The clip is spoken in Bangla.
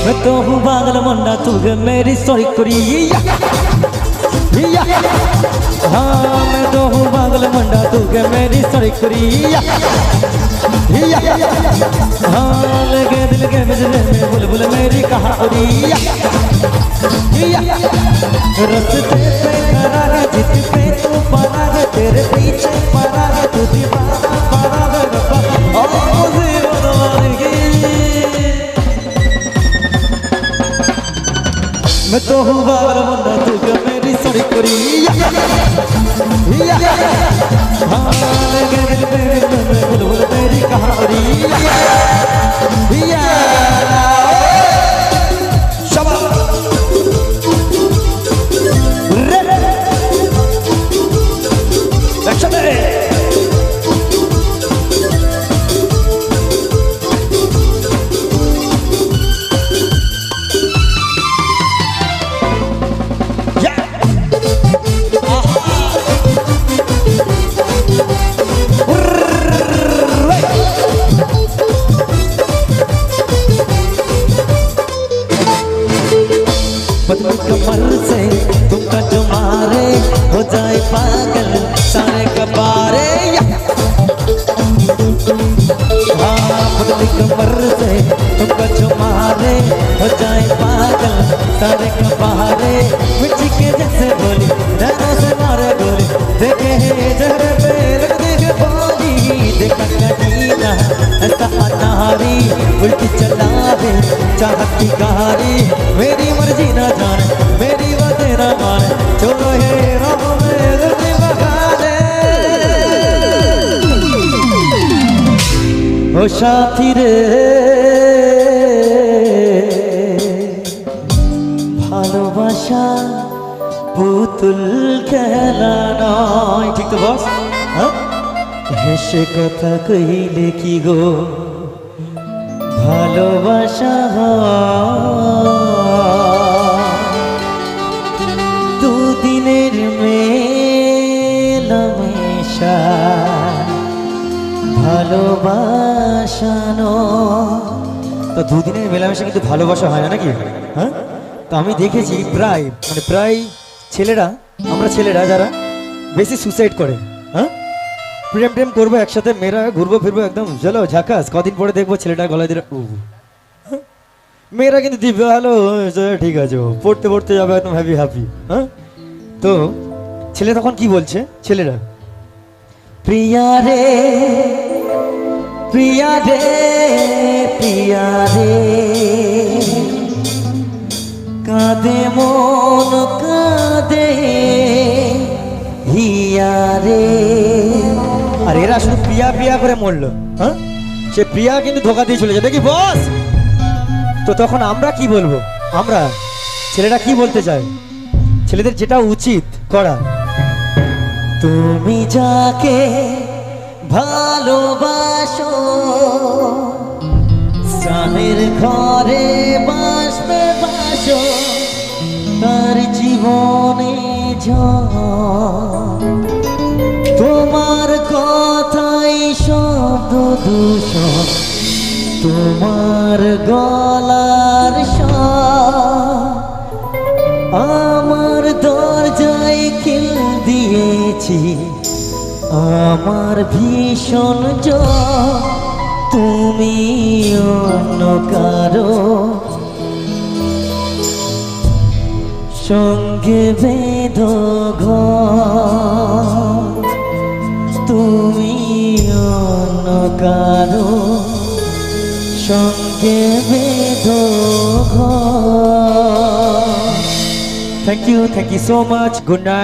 मैं तो हूँ पागल मुन्ना तू मेरी सॉरी करी हाँ मैं तो हूँ पागल मुन्ना तू मेरी सॉरी करी हाँ लगे दिल के बिजले में बुलबुल मेरी कहानी रस्ते पे खड़ा है जिस पे तू पड़ा है तेरे पीछे पड़ा है तू दीवाना पड़ा है और मुझे रोवाएगी मैं तो हूँ पागल मुन्ना तू मेरी सॉरी करी हाँ लगे दिल में बुलबुल मेरी कहानी पतली कमर से तुमका जो मारे हो जाए पागल सारे कबारे हाँ पतली कमर से तुमका जो मारे हो जाए पागल सारे कबारे मिट्टी के जैसे बोली नैनों से मारे गोली देखे हैं जहर पे रख देखे बोली देखा कहीं ऐसा अनारी उल्टी चलावे चाहत की गारी मेरी मर्जी ना जाने मेरी बातें ना माने छोड़ो ये राह में गलती बगाने ओ साथी रे ভালোবাসা পুতুল খেলা নয় ঠিক তো বস হ্যাঁ হেসে কথা কইলে কি গো ভালোবাসা দুদিনের মেলামেশা ভালোবাসা তো দুদিনের মেলামেশা কিন্তু ভালোবাসা হয় না নাকি হ্যাঁ তো আমি দেখেছি প্রায় ছেলেরা আমরা ছেলেরা যারা বেশি সুসাইড করে হ্যাঁ প্রেম প্রেম করবো একসাথে মেয়েরা ঘুরবো ফিরবো একদম চলো ঝাকাস কদিন পরে দেখবো ছেলেটা গলায় দিয়ে মেয়েরা কিন্তু দিবে হ্যালো ঠিক আছে পড়তে পড়তে যাবে একদম হ্যাপি হ্যাপি হ্যাঁ তো ছেলে তখন কি বলছে ছেলেরা প্রিয়া রে প্রিয়া রে প্রিয়া রে কাঁদে মন কাঁদে হিয়া রে আর এরা শুধু প্রিয়া প্রিয়া করে মরলো হ্যাঁ সে প্রিয়া কিন্তু ধোকা দিয়ে চলে যাবে কি বস তো তখন আমরা কি বলবো আমরা ছেলেরা কি বলতে চায় ছেলেদের যেটা উচিত করা তুমি যাকে ভালোবাসো স্বামীর ঘরে বাসবে বাসো তার জীবনে তোমার কথাই শব্দ দূষণ তোমার গলার আমার দরজায় খিল দিয়েছি আমার ভীষণ তুমি অন্য কারো সঙ্গে বেঁধ তুমি অন্য কারো সঙ্গে বেঁধ thank you so much good night